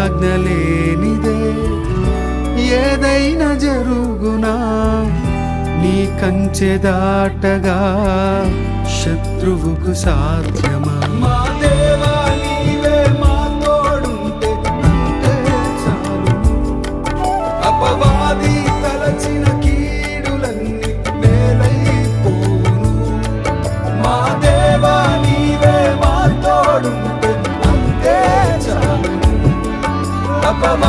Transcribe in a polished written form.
ఆజ్ఞ లేనిదే ఏదైనా జరుగునా, నీ కంచె దాటగా శత్రువుకు సాధ్యమా? మా దేవా నీవే మా తోడుంటే అంతే చాలు. అపవాది తలచిన కీడులన్నీ మేలైపోను. మా దేవా నీవే మా తోడుంటే అంతే చాలు. అపవాది